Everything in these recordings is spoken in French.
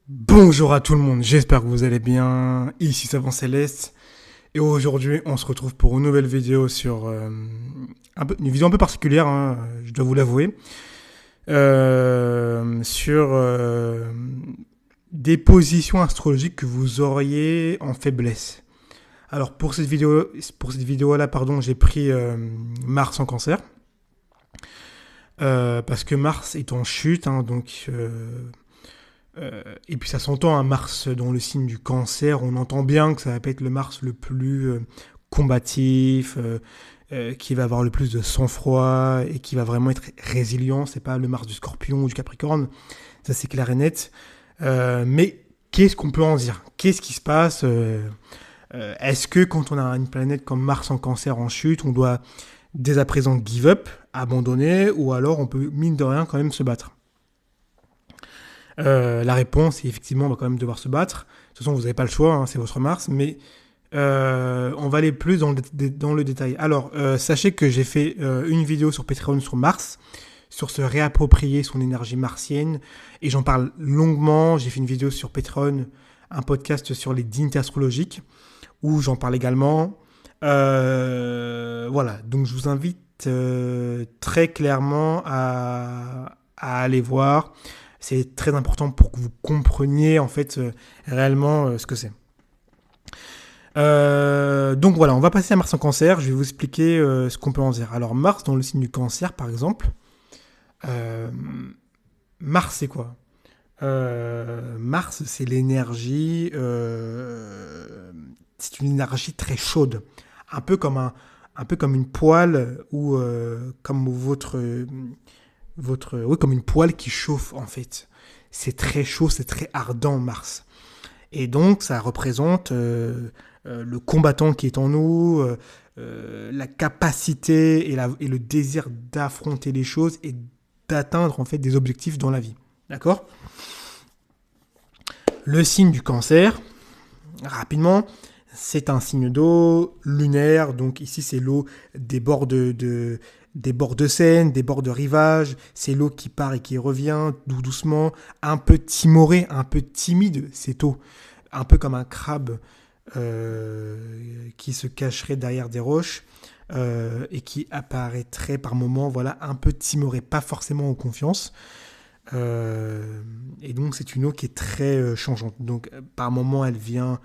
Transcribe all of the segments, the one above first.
Bonjour à tout le monde, j'espère que vous allez bien. Ici Savant Céleste et aujourd'hui on se retrouve pour une nouvelle vidéo sur une vidéo un peu particulière, hein, je dois vous l'avouer, sur des positions astrologiques que vous auriez en faiblesse. Alors pour cette vidéo là, pardon, j'ai pris Mars en Cancer parce que Mars est en chute, hein, et puis ça s'entend, un Mars dans le signe du Cancer, on entend bien que ça va pas être le Mars le plus combatif, qui va avoir le plus de sang-froid et qui va vraiment être résilient. C'est pas le Mars du Scorpion ou du Capricorne, ça c'est clair et net. Mais qu'est-ce qu'on peut en dire? Qu'est-ce qui se passe? Est-ce que quand on a une planète comme Mars en Cancer en chute, on doit dès à présent give up, abandonner, ou alors on peut mine de rien quand même se battre? La réponse est effectivement on va quand même devoir se battre. De toute façon, vous n'avez pas le choix, hein, c'est votre Mars, mais on va aller plus dans le détail. Alors, sachez que j'ai fait une vidéo sur Patreon sur Mars, sur se réapproprier son énergie martienne, et j'en parle longuement. J'ai fait une vidéo sur Patreon, un podcast sur les dignités astrologiques, où j'en parle également. Voilà, donc je vous invite très clairement à aller voir. C'est très important pour que vous compreniez en fait réellement ce que c'est. Donc voilà, on va passer à Mars en Cancer. Je vais vous expliquer ce qu'on peut en dire. Alors Mars dans le signe du Cancer, par exemple. euh, Mars, c'est quoi? Mars, c'est l'énergie. C'est une énergie très chaude, un peu comme un peu comme une poêle ou comme oui, comme une poêle qui chauffe en fait. C'est très chaud, c'est très ardent Mars. Et donc ça représente le combattant qui est en nous, la capacité et le désir d'affronter les choses et d'atteindre en fait des objectifs dans la vie. D'accord? Le signe du Cancer, rapidement, c'est un signe d'eau lunaire, donc ici c'est l'eau des bords des bords de Seine, des bords de rivage, c'est l'eau qui part et qui revient doucement, un peu timoré, un peu timide, cette eau, un peu comme un crabe qui se cacherait derrière des roches et qui apparaîtrait par moments, voilà, un peu timoré, pas forcément en confiance. Et donc c'est une eau qui est très changeante. Donc par moment elle vient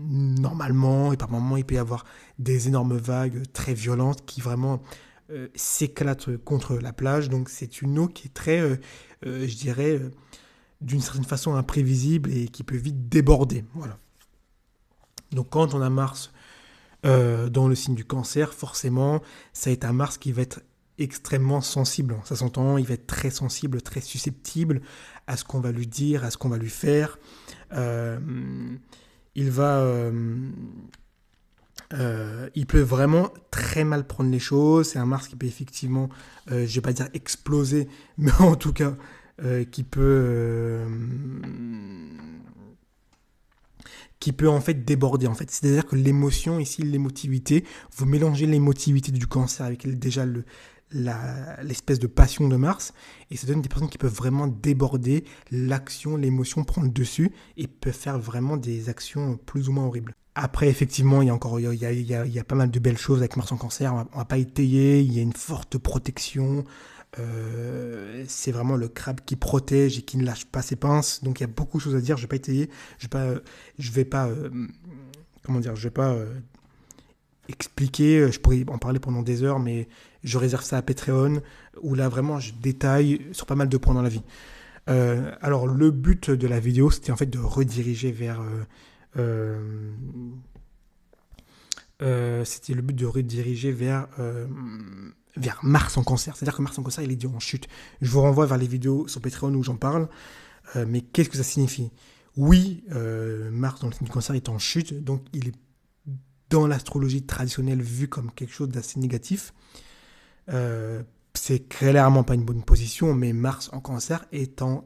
normalement et par moment il peut y avoir des énormes vagues très violentes qui vraiment s'éclatent contre la plage. Donc c'est une eau qui est très, je dirais, d'une certaine façon imprévisible et qui peut vite déborder. Voilà. Donc quand on a Mars dans le signe du Cancer, forcément, ça est un Mars qui va être extrêmement sensible. Ça s'entend, il va être très sensible, très susceptible à ce qu'on va lui dire, à ce qu'on va lui faire. Euh, il va, il peut vraiment très mal prendre les choses. C'est un Mars qui peut effectivement, je vais pas dire exploser, mais en tout cas, qui peut en fait déborder en fait. C'est-à-dire que l'émotion ici, l'émotivité, vous mélangez l'émotivité du Cancer avec déjà l'espèce de passion de Mars et ça donne des personnes qui peuvent vraiment déborder, l'action, l'émotion prend le dessus et peuvent faire vraiment des actions plus ou moins horribles. Après, effectivement, il y a encore il y a pas mal de belles choses avec Mars en Cancer. On va pas étayer. Il y a une forte protection. C'est vraiment le crabe qui protège et qui ne lâche pas ses pinces. Donc il y a beaucoup de choses à dire. Je vais pas étayer. Je vais pas, comment dire, je vais pas expliquer. Je pourrais en parler pendant des heures, mais je réserve ça à Patreon où là vraiment je détaille sur pas mal de points dans la vie. Alors le but de la vidéo, c'était en fait de rediriger vers euh, c'était le but de rediriger vers Mars en Cancer. C'est-à-dire que Mars en Cancer, il est dit en chute. Je vous renvoie vers les vidéos sur Patreon où j'en parle. Mais qu'est-ce que ça signifie? Oui, Mars dans le signe du Cancer est en chute, donc il est dans l'astrologie traditionnelle vu comme quelque chose d'assez négatif. C'est clairement pas une bonne position, mais Mars en Cancer est dans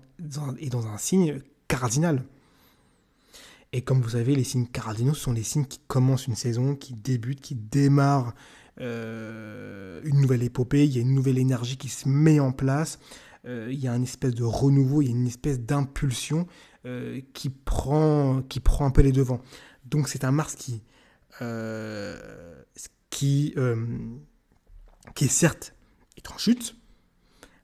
un signe cardinal. Et comme vous savez, les signes cardinaux sont les signes qui commencent une saison, qui débutent, qui démarrent une nouvelle épopée. Il y a une nouvelle énergie qui se met en place. il y a une espèce de renouveau, il y a une espèce d'impulsion qui prend un peu les devants. Donc c'est un Mars qui, euh, qui est certes est en chute,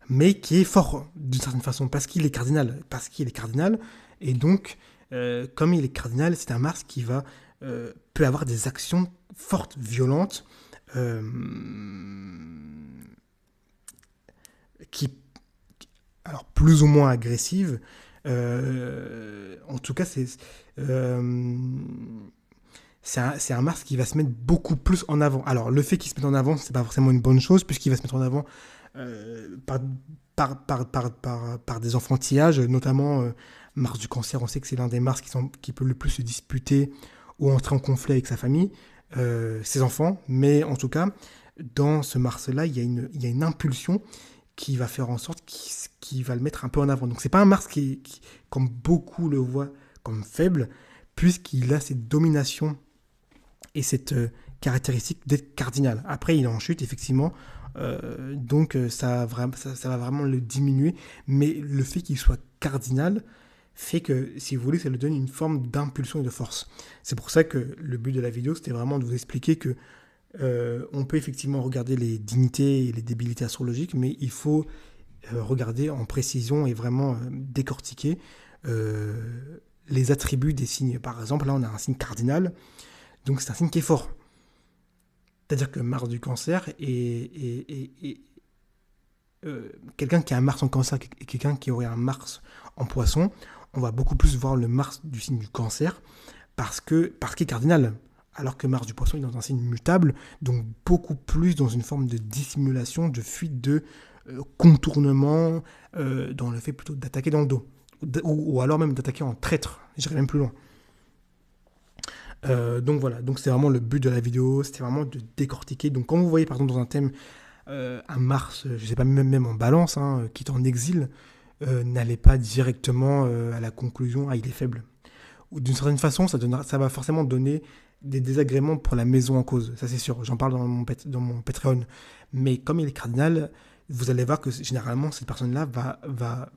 mais qui est fort d'une certaine façon, parce qu'il est cardinal. Parce qu'il est cardinal, et donc, comme il est cardinal, c'est un Mars qui peut avoir des actions fortes, violentes, euh, qui, alors plus ou moins agressives. En tout cas, euh, c'est un Mars qui va se mettre beaucoup plus en avant. Alors, le fait qu'il se mette en avant, c'est pas forcément une bonne chose, puisqu'il va se mettre en avant par, par des enfantillages, notamment Mars du Cancer. On sait que c'est l'un des Mars qui peut le plus se disputer ou entrer en conflit avec sa famille, ses enfants. Mais en tout cas, dans ce Mars-là, il y a une impulsion qui va faire en sorte qu'il va le mettre un peu en avant. Donc, c'est pas un Mars qui, comme beaucoup le voient, comme faible, puisqu'il a cette domination et cette caractéristique d'être cardinal. Après, il est en chute, effectivement, donc ça va vraiment le diminuer, mais le fait qu'il soit cardinal fait que, si vous voulez, ça lui donne une forme d'impulsion et de force. C'est pour ça que le but de la vidéo, c'était vraiment de vous expliquer que on peut effectivement regarder les dignités et les débilités astrologiques, mais il faut regarder en précision et vraiment décortiquer les attributs des signes. Par exemple, là, on a un signe cardinal, donc c'est un signe qui est fort. C'est-à-dire que Mars du Cancer est quelqu'un qui a un Mars en Cancer et quelqu'un qui aurait un Mars en Poisson, on va beaucoup plus voir le Mars du signe du Cancer parce qu'il est cardinal. Alors que Mars du Poisson est dans un signe mutable, donc beaucoup plus dans une forme de dissimulation, de fuite, de contournement, dans le fait plutôt d'attaquer dans le dos. Ou alors même d'attaquer en traître, j'irai même plus loin. Donc voilà, donc c'est vraiment le but de la vidéo, c'était vraiment de décortiquer. Donc quand vous voyez par exemple dans un thème un Mars, je sais pas, même en Balance, hein, qui est en exil, n'allez pas directement à la conclusion, ah il est faible. Ou d'une certaine façon, ça va forcément donner des désagréments pour la maison en cause, ça c'est sûr, j'en parle dans mon Patreon. Mais comme il est cardinal, vous allez voir que généralement cette personne-là va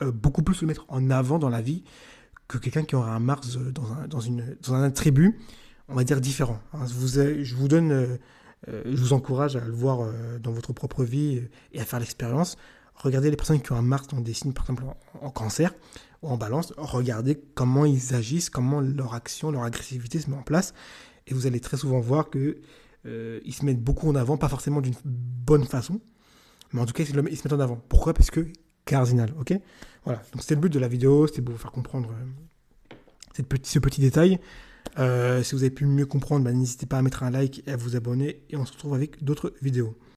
beaucoup plus se mettre en avant dans la vie que quelqu'un qui aura un Mars dans un attribut, on va dire, différent. Hein, je vous encourage à le voir dans votre propre vie et à faire l'expérience. Regardez les personnes qui ont un Mars dans des signes, par exemple en Cancer ou en Balance, regardez comment ils agissent, comment leur action, leur agressivité se met en place, et vous allez très souvent voir que ils se mettent beaucoup en avant, pas forcément d'une bonne façon, mais en tout cas ils se mettent en avant. Pourquoi? Parce que cardinal, ok? Voilà, donc c'était le but de la vidéo, c'était pour vous faire comprendre ce petit détail. Si vous avez pu mieux comprendre, n'hésitez pas à mettre un like et à vous abonner, et on se retrouve avec d'autres vidéos.